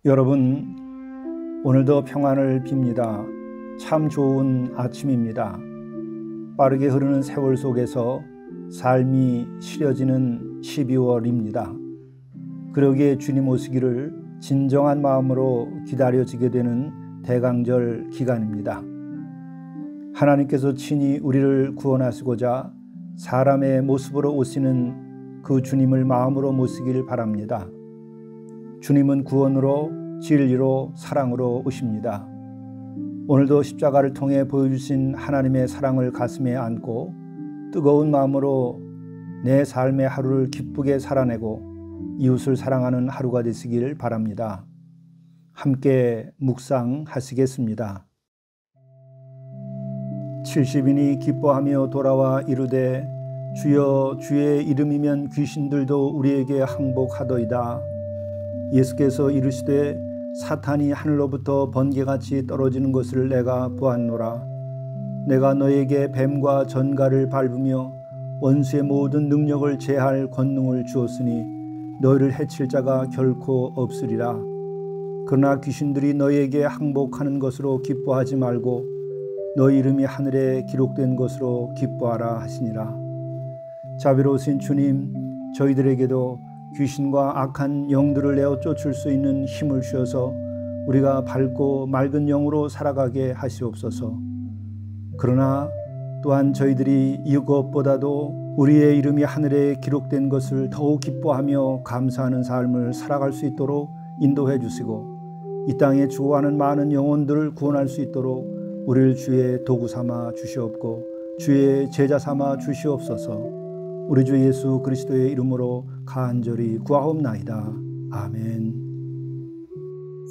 여러분, 오늘도 평안을 빕니다. 참 좋은 아침입니다. 빠르게 흐르는 세월 속에서 삶이 시려지는 12월입니다. 그러기에 주님 오시기를 진정한 마음으로 기다려지게 되는 대강절 기간입니다. 하나님께서 친히 우리를 구원하시고자 사람의 모습으로 오시는 그 주님을 마음으로 모시길 바랍니다. 주님은 구원으로, 진리로, 사랑으로 오십니다. 오늘도 십자가를 통해 보여주신 하나님의 사랑을 가슴에 안고 뜨거운 마음으로 내 삶의 하루를 기쁘게 살아내고 이웃을 사랑하는 하루가 되시길 바랍니다. 함께 묵상하시겠습니다. 70인이 기뻐하며 돌아와 이르되 주여 주의 이름이면 귀신들도 우리에게 항복하더이다. 예수께서 이르시되 사탄이 하늘로부터 번개같이 떨어지는 것을 내가 보았노라. 내가 너에게 뱀과 전갈을 밟으며 원수의 모든 능력을 제할 권능을 주었으니 너희를 해칠 자가 결코 없으리라. 그러나 귀신들이 너희에게 항복하는 것으로 기뻐하지 말고 너희 이름이 하늘에 기록된 것으로 기뻐하라 하시니라. 자비로우신 주님, 저희들에게도 귀신과 악한 영들을 내어 쫓을 수 있는 힘을 주셔서 우리가 밝고 맑은 영으로 살아가게 하시옵소서. 그러나 또한 저희들이 이것보다도 우리의 이름이 하늘에 기록된 것을 더욱 기뻐하며 감사하는 삶을 살아갈 수 있도록 인도해 주시고 이 땅에 죽어가는 많은 영혼들을 구원할 수 있도록 우리를 주의 도구 삼아 주시옵고 주의 제자 삼아 주시옵소서. 우리 주 예수 그리스도의 이름으로 간절히 구하옵나이다. 아멘.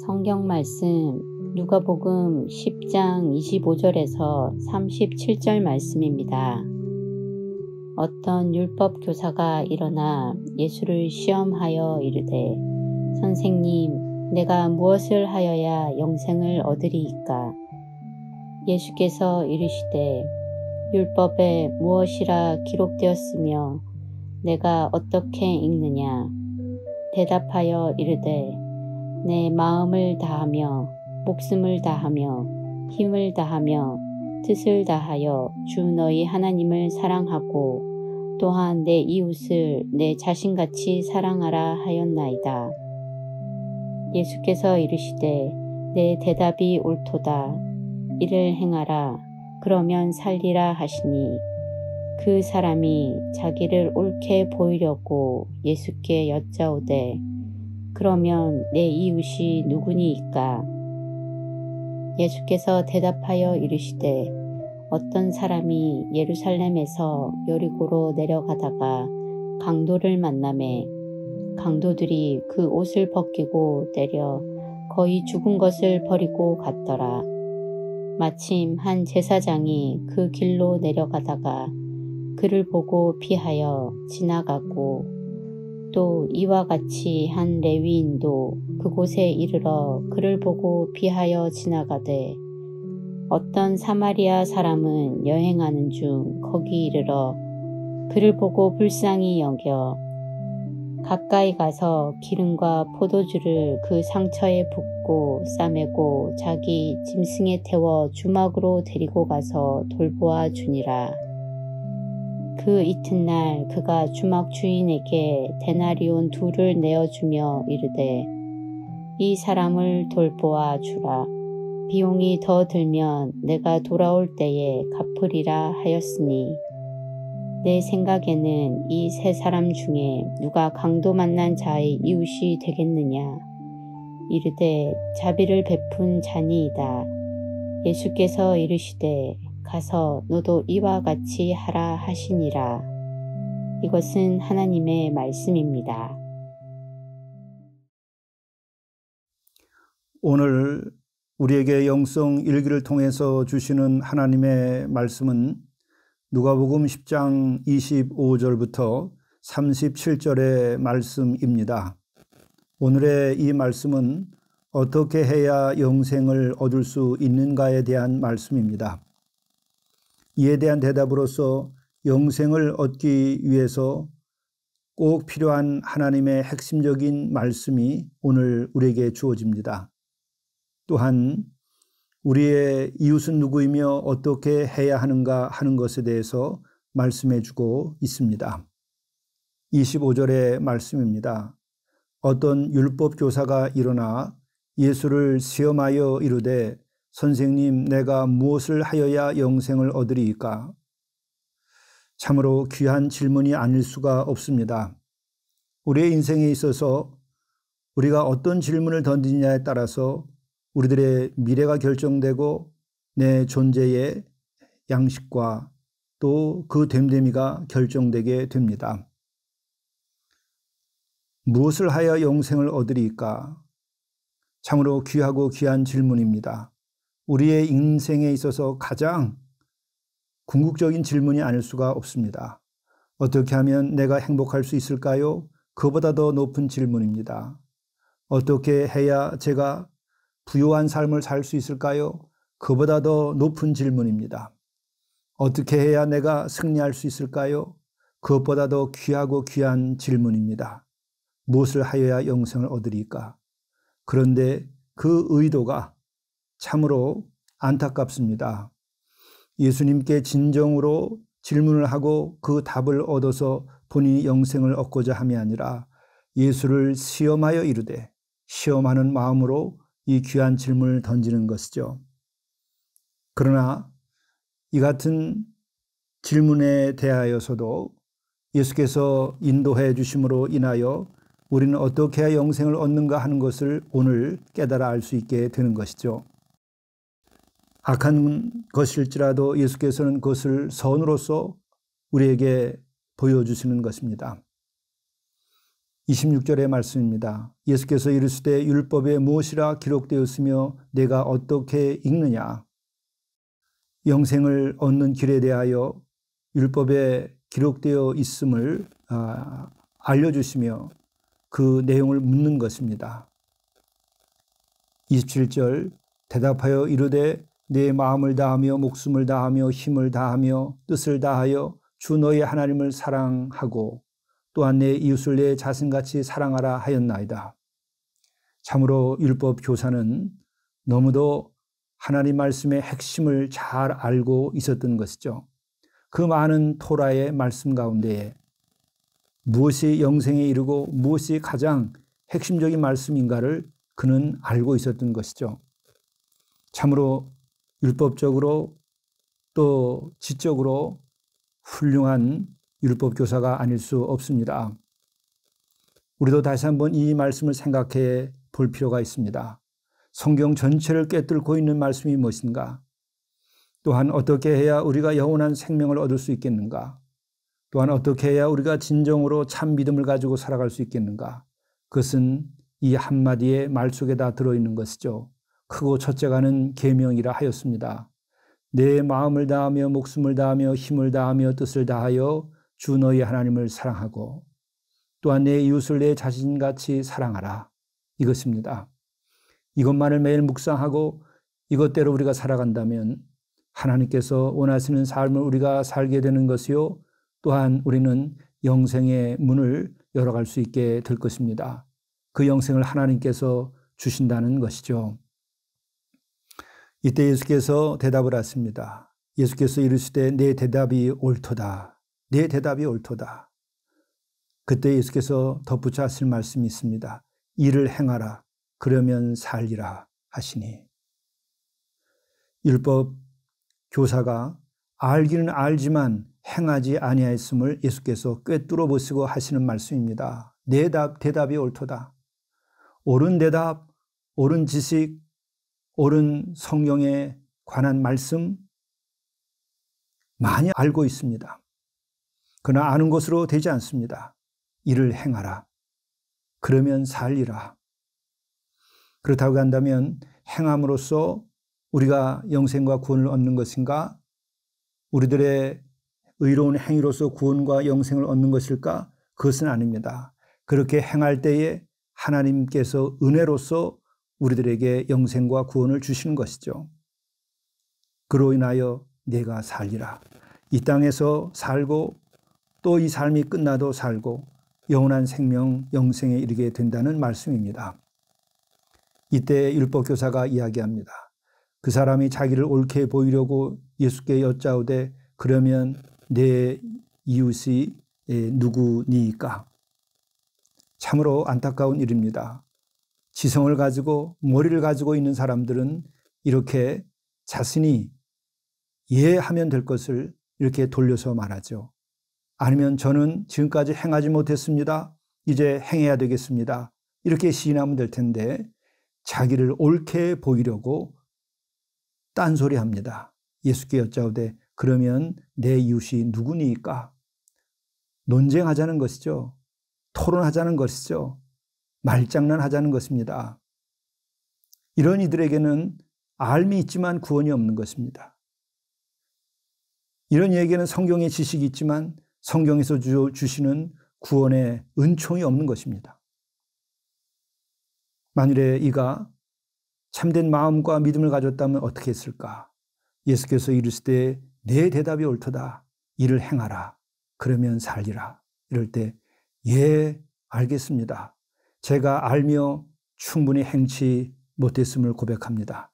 성경 말씀 누가복음 10장 25절에서 37절 말씀입니다. 어떤 율법 교사가 일어나 예수를 시험하여 이르되 선생님, 내가 무엇을 하여야 영생을 얻으리이까? 예수께서 이르시되 율법에 무엇이라 기록되었으며 내가 어떻게 읽느냐? 대답하여 이르되 내 마음을 다하며 목숨을 다하며 힘을 다하며 뜻을 다하여 주 너희 하나님을 사랑하고 또한 내 이웃을 내 자신같이 사랑하라 하였나이다. 예수께서 이르시되 내 대답이 옳도다. 이를 행하라. 그러면 살리라 하시니 그 사람이 자기를 옳게 보이려고 예수께 여짜오되 그러면 내 이웃이 누구니이까? 예수께서 대답하여 이르시되 어떤 사람이 예루살렘에서 여리고로 내려가다가 강도를 만나매 강도들이 그 옷을 벗기고 때려 거의 죽은 것을 버리고 갔더라. 마침 한 제사장이 그 길로 내려가다가 그를 보고 피하여 지나가고 또 이와 같이 한 레위인도 그곳에 이르러 그를 보고 피하여 지나가되 어떤 사마리아 사람은 여행하는 중 거기 이르러 그를 보고 불쌍히 여겨 가까이 가서 기름과 포도주를 그 상처에 붓고 싸매고 자기 짐승에 태워 주막으로 데리고 가서 돌보아 주니라. 그 이튿날 그가 주막 주인에게 데나리온 2를 내어주며 이르되 이 사람을 돌보아 주라. 비용이 더 들면 내가 돌아올 때에 갚으리라 하였으니 내 생각에는 이 3사람 중에 누가 강도 만난 자의 이웃이 되겠느냐? 이르되 자비를 베푼 자니이다. 예수께서 이르시되 가서 너도 이와 같이 하라 하시니라. 이것은 하나님의 말씀입니다. 오늘 우리에게 영성 일기를 통해서 주시는 하나님의 말씀은 누가복음 10장 25절부터 37절의 말씀입니다. 오늘의 이 말씀은 어떻게 해야 영생을 얻을 수 있는가에 대한 말씀입니다. 이에 대한 대답으로서 영생을 얻기 위해서 꼭 필요한 하나님의 핵심적인 말씀이 오늘 우리에게 주어집니다. 또한 우리의 이웃은 누구이며 어떻게 해야 하는가 하는 것에 대해서 말씀해 주고 있습니다. 25절의 말씀입니다. 어떤 율법 교사가 일어나 예수를 시험하여 이르되 선생님, 내가 무엇을 하여야 영생을 얻으리이까? 참으로 귀한 질문이 아닐 수가 없습니다. 우리의 인생에 있어서 우리가 어떤 질문을 던지느냐에 따라서 우리들의 미래가 결정되고 내 존재의 양식과 또 그 됨됨이가 결정되게 됩니다. 무엇을 하여 영생을 얻으리까? 참으로 귀하고 귀한 질문입니다. 우리의 인생에 있어서 가장 궁극적인 질문이 아닐 수가 없습니다. 어떻게 하면 내가 행복할 수 있을까요? 그보다 더 높은 질문입니다. 어떻게 해야 제가 부유한 삶을 살 수 있을까요? 그보다 더 높은 질문입니다. 어떻게 해야 내가 승리할 수 있을까요? 그것보다 더 귀하고 귀한 질문입니다. 무엇을 하여야 영생을 얻으리까? 그런데 그 의도가 참으로 안타깝습니다. 예수님께 진정으로 질문을 하고 그 답을 얻어서 본인이 영생을 얻고자 함이 아니라 예수를 시험하여 이르되 시험하는 마음으로 이 귀한 질문을 던지는 것이죠. 그러나 이 같은 질문에 대하여서도 예수께서 인도해 주심으로 인하여 우리는 어떻게 해야 영생을 얻는가 하는 것을 오늘 깨달아 알 수 있게 되는 것이죠. 악한 것일지라도 예수께서는 그것을 선으로서 우리에게 보여주시는 것입니다. 26절의 말씀입니다. 예수께서 이르시되 율법에 무엇이라 기록되었으며 내가 어떻게 읽느냐? 영생을 얻는 길에 대하여 율법에 기록되어 있음을 알려주시며 그 내용을 묻는 것입니다. 27절 대답하여 이르되 내 마음을 다하며 목숨을 다하며 힘을 다하며 뜻을 다하여 주 너의 하나님을 사랑하고 또한 내 이웃을 내 자신같이 사랑하라 하였나이다. 참으로 율법 교사는 너무도 하나님 말씀의 핵심을 잘 알고 있었던 것이죠. 그 많은 토라의 말씀 가운데에 무엇이 영생에 이르고 무엇이 가장 핵심적인 말씀인가를 그는 알고 있었던 것이죠. 참으로 율법적으로 또 지적으로 훌륭한 율법 교사가 아닐 수 없습니다. 우리도 다시 한번 이 말씀을 생각해 볼 필요가 있습니다. 성경 전체를 꿰뚫고 있는 말씀이 무엇인가? 또한 어떻게 해야 우리가 영원한 생명을 얻을 수 있겠는가? 또한 어떻게 해야 우리가 진정으로 참 믿음을 가지고 살아갈 수 있겠는가? 그것은 이 한마디의 말 속에 다 들어있는 것이죠. 크고 첫째가는 계명이라 하였습니다. 내 마음을 다하며 목숨을 다하며 힘을 다하며 뜻을 다하여 주 너희 하나님을 사랑하고 또한 내 이웃을 내 자신같이 사랑하라. 이것입니다. 이것만을 매일 묵상하고 이것대로 우리가 살아간다면 하나님께서 원하시는 삶을 우리가 살게 되는 것이요. 또한 우리는 영생의 문을 열어갈 수 있게 될 것입니다. 그 영생을 하나님께서 주신다는 것이죠. 이때 예수께서 대답을 하십니다. 예수께서 이르시되 내 대답이 옳도다. 내 대답이 옳도다. 그때 예수께서 덧붙여 하실 말씀이 있습니다. 이를 행하라. 그러면 살리라 하시니. 율법 교사가 알기는 알지만 행하지 아니하였음을 예수께서 꿰뚫어 보시고 하시는 말씀입니다. 내 대답이 옳도다. 옳은 대답, 옳은 지식, 옳은 성경에 관한 말씀 많이 알고 있습니다. 그러나 아는 것으로 되지 않습니다. 이를 행하라. 그러면 살리라. 그렇다고 한다면 행함으로써 우리가 영생과 구원을 얻는 것인가? 우리들의 의로운 행위로서 구원과 영생을 얻는 것일까? 그것은 아닙니다. 그렇게 행할 때에 하나님께서 은혜로서 우리들에게 영생과 구원을 주시는 것이죠. 그로 인하여 내가 살리라. 이 땅에서 살고 또 이 삶이 끝나도 살고 영원한 생명, 영생에 이르게 된다는 말씀입니다. 이때 율법교사가 이야기합니다. 그 사람이 자기를 옳게 보이려고 예수께 여짜오되 그러면 내 이웃이 누구니까? 참으로 안타까운 일입니다. 지성을 가지고 머리를 가지고 있는 사람들은 이렇게 자신이 하면 될 것을 이렇게 돌려서 말하죠. 아니면 저는 지금까지 행하지 못했습니다. 이제 행해야 되겠습니다. 이렇게 시인하면 될 텐데 자기를 옳게 보이려고 딴소리합니다. 예수께 여짜오되 그러면 내 이웃이 누구니까? 논쟁하자는 것이죠. 토론하자는 것이죠. 말장난하자는 것입니다. 이런 이들에게는 알미 있지만 구원이 없는 것입니다. 이런 이에게는 성경의 지식이 있지만 성경에서 주시는 구원의 은총이 없는 것입니다. 만일에 이가 참된 마음과 믿음을 가졌다면 어떻게 했을까? 예수께서 이르시되 내 대답이 옳도다. 이를 행하라. 그러면 살리라. 이럴 때 알겠습니다. 제가 알며 충분히 행치 못했음을 고백합니다.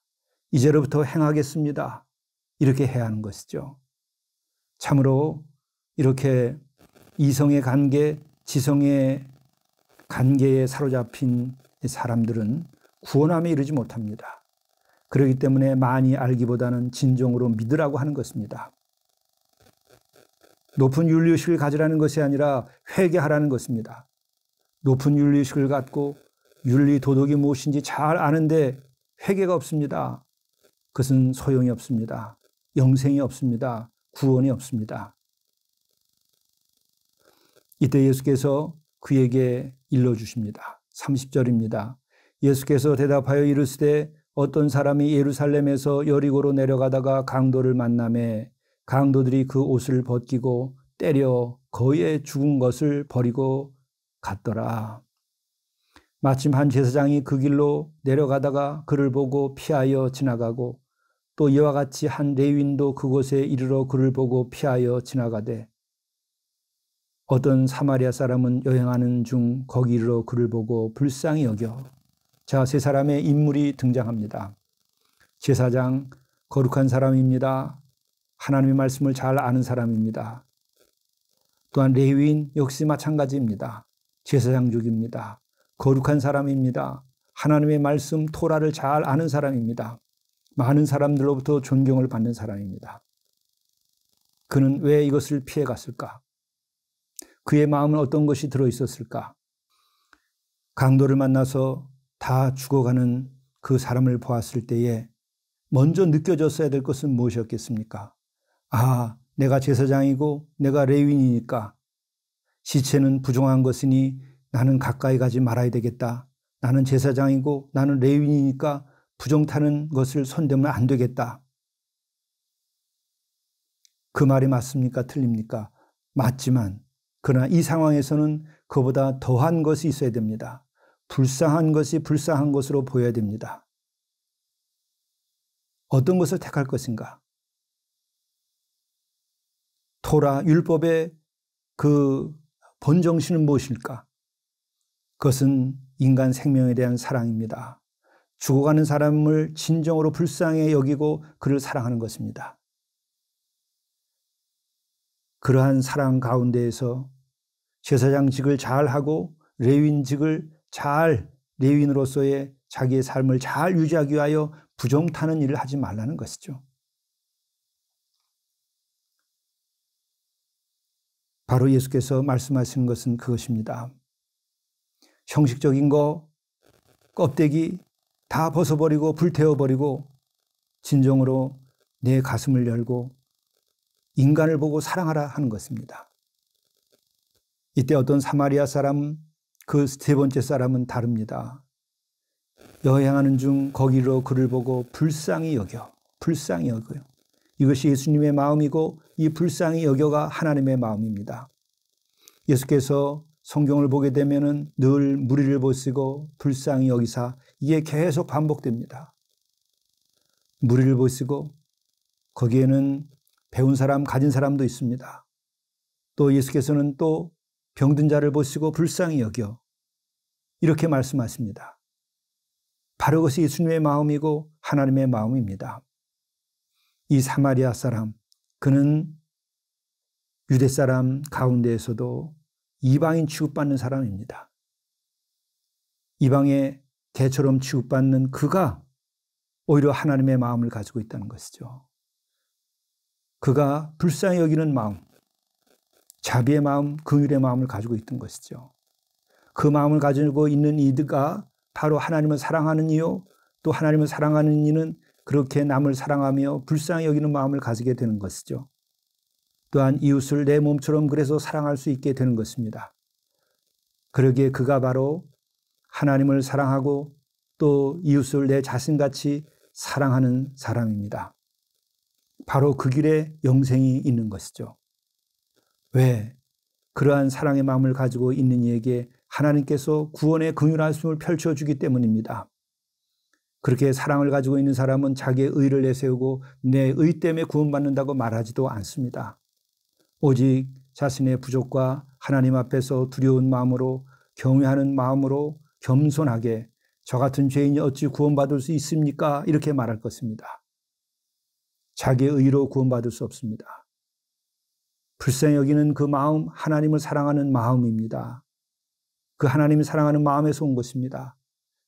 이제로부터 행하겠습니다. 이렇게 해야 하는 것이죠. 참으로 이렇게 이성의 관계, 지성의 관계에 사로잡힌 사람들은 구원함에 이르지 못합니다. 그렇기 때문에 많이 알기보다는 진정으로 믿으라고 하는 것입니다. 높은 윤리의식을 가지라는 것이 아니라 회개하라는 것입니다. 높은 윤리의식을 갖고 윤리 도덕이 무엇인지 잘 아는데 회개가 없습니다. 그것은 소용이 없습니다. 영생이 없습니다. 구원이 없습니다. 이때 예수께서 그에게 일러주십니다. 30절입니다. 예수께서 대답하여 이르시되 어떤 사람이 예루살렘에서 여리고로 내려가다가 강도를 만나매 강도들이 그 옷을 벗기고 때려 거의 죽은 것을 버리고 갔더라. 마침 한 제사장이 그 길로 내려가다가 그를 보고 피하여 지나가고 또 이와 같이 한 레위인도 그곳에 이르러 그를 보고 피하여 지나가되 어떤 사마리아 사람은 여행하는 중 거기 이르러 그를 보고 불쌍히 여겨. 자, 세 사람의 인물이 등장합니다. 제사장, 거룩한 사람입니다. 하나님의 말씀을 잘 아는 사람입니다. 또한 레위인 역시 마찬가지입니다. 제사장족입니다. 거룩한 사람입니다. 하나님의 말씀 토라를 잘 아는 사람입니다. 많은 사람들로부터 존경을 받는 사람입니다. 그는 왜 이것을 피해 갔을까? 그의 마음은 어떤 것이 들어있었을까? 강도를 만나서 다 죽어가는 그 사람을 보았을 때에 먼저 느껴졌어야 될 것은 무엇이었겠습니까? 아, 내가 제사장이고 내가 레위인이니까 시체는 부정한 것이니 나는 가까이 가지 말아야 되겠다. 나는 제사장이고 나는 레위인이니까 부정 타는 것을 손대면 안 되겠다. 그 말이 맞습니까? 틀립니까? 맞지만 그러나 이 상황에서는 그보다 더한 것이 있어야 됩니다. 불쌍한 것이 불쌍한 것으로 보여야 됩니다. 어떤 것을 택할 것인가? 토라, 율법의 그 본정신은 무엇일까? 그것은 인간 생명에 대한 사랑입니다. 죽어가는 사람을 진정으로 불쌍히 여기고 그를 사랑하는 것입니다. 그러한 사랑 가운데에서 제사장직을 잘하고 레위인직을 잘 레위인으로서의 자기의 삶을 잘 유지하기 위하여 부정타는 일을 하지 말라는 것이죠. 바로 예수께서 말씀하시는 것은 그것입니다. 형식적인 거, 껍데기 다 벗어버리고 불태워버리고 진정으로 내 가슴을 열고 인간을 보고 사랑하라 하는 것입니다. 이때 어떤 사마리아 사람, 그 세 번째 사람은 다릅니다. 여행하는 중 거기로 그를 보고 불쌍히 여겨요. 이것이 예수님의 마음이고 이 불쌍히 여겨가 하나님의 마음입니다. 예수께서 성경을 보게 되면은 늘 무리를 보시고 불쌍히 여기사 이게 계속 반복됩니다. 무리를 보시고 거기에는 배운 사람, 가진 사람도 있습니다. 또 예수께서는 또 병든 자를 보시고 불쌍히 여겨. 이렇게 말씀하십니다. 바로 그것이 예수님의 마음이고 하나님의 마음입니다. 이 사마리아 사람, 그는 유대 사람 가운데에서도 이방인 취급받는 사람입니다. 이방의 개처럼 취급받는 그가 오히려 하나님의 마음을 가지고 있다는 것이죠. 그가 불쌍히 여기는 마음, 자비의 마음, 긍휼의 마음을 가지고 있던 것이죠. 그 마음을 가지고 있는 이가 바로 하나님을 사랑하는 이요, 또 하나님을 사랑하는 이는 그렇게 남을 사랑하며 불쌍히 여기는 마음을 가지게 되는 것이죠. 또한 이웃을 내 몸처럼 그래서 사랑할 수 있게 되는 것입니다. 그러기에 그가 바로 하나님을 사랑하고 또 이웃을 내 자신같이 사랑하는 사람입니다. 바로 그 길에 영생이 있는 것이죠. 왜? 그러한 사랑의 마음을 가지고 있는 이에게 하나님께서 구원의 긍휼하심을 펼쳐주기 때문입니다. 그렇게 사랑을 가지고 있는 사람은 자기의 의를 내세우고 내 의 때문에 구원받는다고 말하지도 않습니다. 오직 자신의 부족과 하나님 앞에서 두려운 마음으로 경외하는 마음으로 겸손하게 저 같은 죄인이 어찌 구원받을 수 있습니까? 이렇게 말할 것입니다. 자기의 의로 구원받을 수 없습니다. 불쌍히 여기는 그 마음, 하나님을 사랑하는 마음입니다. 그 하나님을 사랑하는 마음에서 온 것입니다.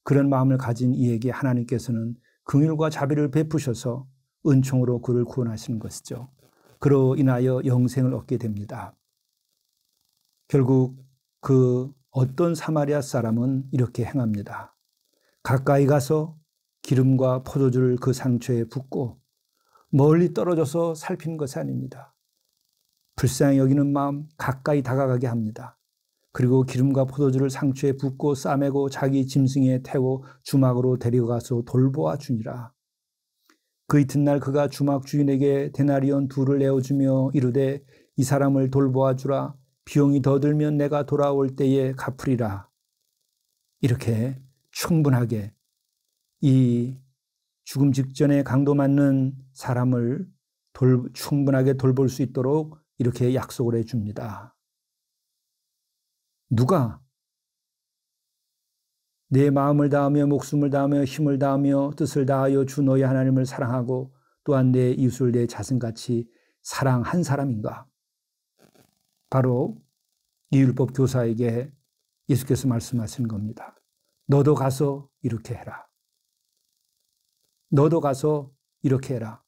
그런 마음을 가진 이에게 하나님께서는 긍휼과 자비를 베푸셔서 은총으로 그를 구원하시는 것이죠. 그로 인하여 영생을 얻게 됩니다. 결국 그 어떤 사마리아 사람은 이렇게 행합니다. 가까이 가서 기름과 포도주를 그 상처에 붓고 멀리 떨어져서 살피는 것이 아닙니다. 불쌍히 여기는 마음, 가까이 다가가게 합니다. 그리고 기름과 포도주를 상처에 붓고 싸매고 자기 짐승에 태워 주막으로 데려가서 돌보아 주니라. 그 이튿날 그가 주막 주인에게 데나리온 2를 내어주며 이르되 이 사람을 돌보아 주라. 비용이 더 들면 내가 돌아올 때에 갚으리라. 이렇게 충분하게 이 죽음 직전에 강도 맞는 사람을 충분하게 돌볼 수 있도록 이렇게 약속을 해줍니다. 누가 내 마음을 다하며 목숨을 다하며 힘을 다하며 뜻을 다하여 주 너의 하나님을 사랑하고 또한 내 이웃을 내 자신같이 사랑한 사람인가? 바로 이 율법 교사에게 예수께서 말씀하신 겁니다. 너도 가서 이렇게 해라. 너도 가서 이렇게 해라.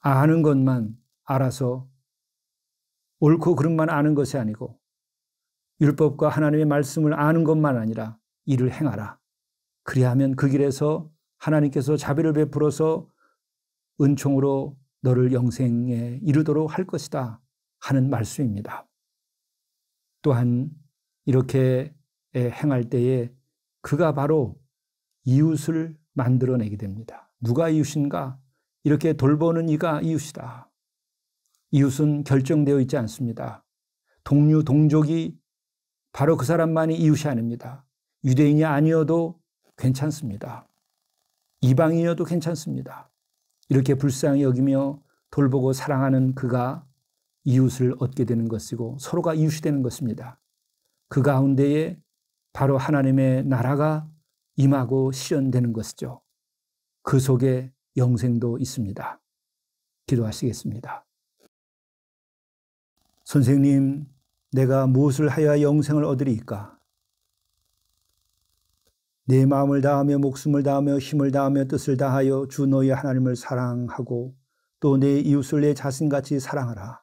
아는 것만 알아서 옳고 그름만 아는 것이 아니고 율법과 하나님의 말씀을 아는 것만 아니라 이를 행하라. 그리하면 그 길에서 하나님께서 자비를 베풀어서 은총으로 너를 영생에 이르도록 할 것이다 하는 말씀입니다. 또한 이렇게 행할 때에 그가 바로 이웃을 만들어내게 됩니다. 누가 이웃인가? 이렇게 돌보는 이가 이웃이다. 이웃은 결정되어 있지 않습니다. 동류, 동족이 바로 그 사람만이 이웃이 아닙니다. 유대인이 아니어도 괜찮습니다. 이방인이어도 괜찮습니다. 이렇게 불쌍히 여기며 돌보고 사랑하는 그가 이웃을 얻게 되는 것이고 서로가 이웃이 되는 것입니다. 그 가운데에 바로 하나님의 나라가 임하고 실현되는 것이죠. 그 속에 영생도 있습니다. 기도하시겠습니다. 선생님, 내가 무엇을 하여야 영생을 얻으리이까? 내 마음을 다하며 목숨을 다하며 힘을 다하며 뜻을 다하여 주 너희 하나님을 사랑하고 또 내 이웃을 내 자신같이 사랑하라.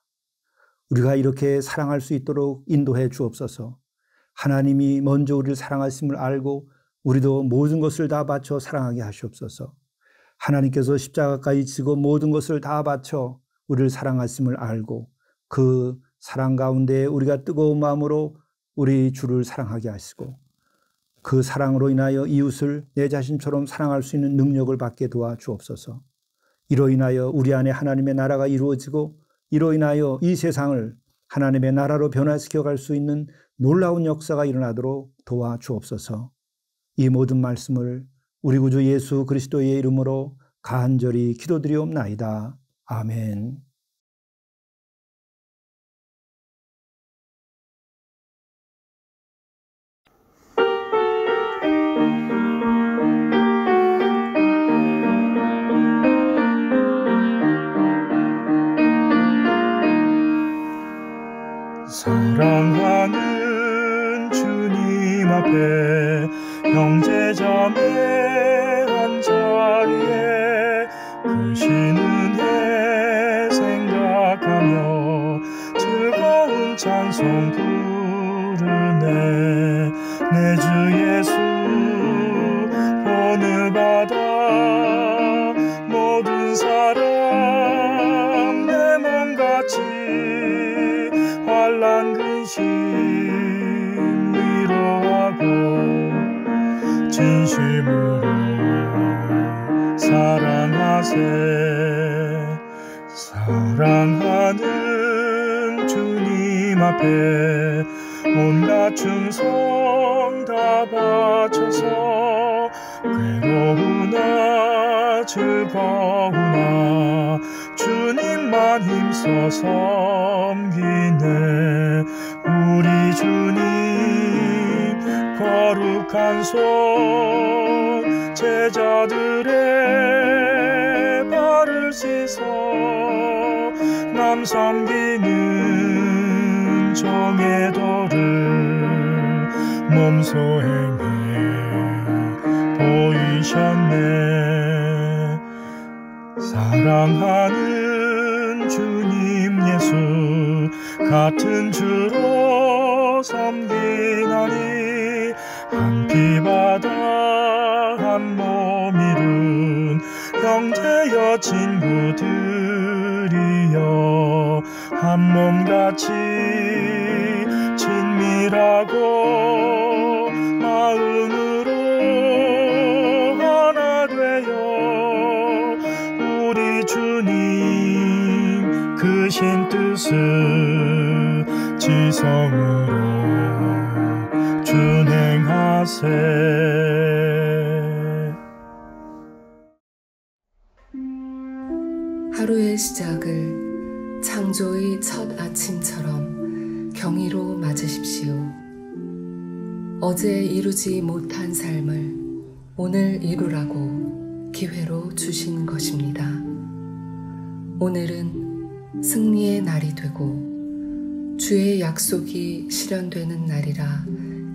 우리가 이렇게 사랑할 수 있도록 인도해 주옵소서. 하나님이 먼저 우리를 사랑하심을 알고 우리도 모든 것을 다 바쳐 사랑하게 하시옵소서. 하나님께서 십자가까지 지고 모든 것을 다 바쳐 우리를 사랑하심을 알고 그 사랑 가운데 우리가 뜨거운 마음으로 우리 주를 사랑하게 하시고 그 사랑으로 인하여 이웃을 내 자신처럼 사랑할 수 있는 능력을 받게 도와주옵소서. 이로 인하여 우리 안에 하나님의 나라가 이루어지고 이로 인하여 이 세상을 하나님의 나라로 변화시켜 갈 수 있는 놀라운 역사가 일어나도록 도와주옵소서. 이 모든 말씀을 우리 구주 예수 그리스도의 이름으로 간절히 기도드리옵나이다. 아멘. 사랑하는 주님 앞에 형제자매 한자리에 크신 은혜 생각하며 즐거운 찬송 부르네. 내 주 예수 본을 받아 모든 사람 내 몸같이 환난 근심 위로하고 진심으로 사랑하세. 사랑하는 주님 앞에 온갖 충성 다 바쳐서 괴로우나 즐거우나 주님만 힘써 섬기네. 우리 주님 거룩한 손 제자들의 발을 씻어 남 섬기는 정의 도를 몸소 행해 보이셨네. 사랑하는 주님 예수 같은 주로 섬기나니 한 피 바다 한 몸 이룬 형제여 친구들이여 한 몸같이 친밀하고 마음으로 하나 되어 우리 주님 크신 뜻을 지성으로 준행하세. 하루의 시작을 창조의 첫 아침처럼 경의로 맞으십시오. 어제 이루지 못한 삶을 오늘 이루라고 기회로 주신 것입니다. 오늘은 승리의 날이 되고 주의 약속이 실현되는 날이라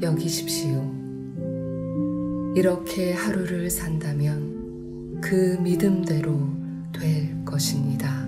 여기십시오. 이렇게 하루를 산다면 그 믿음대로 될 것입니다.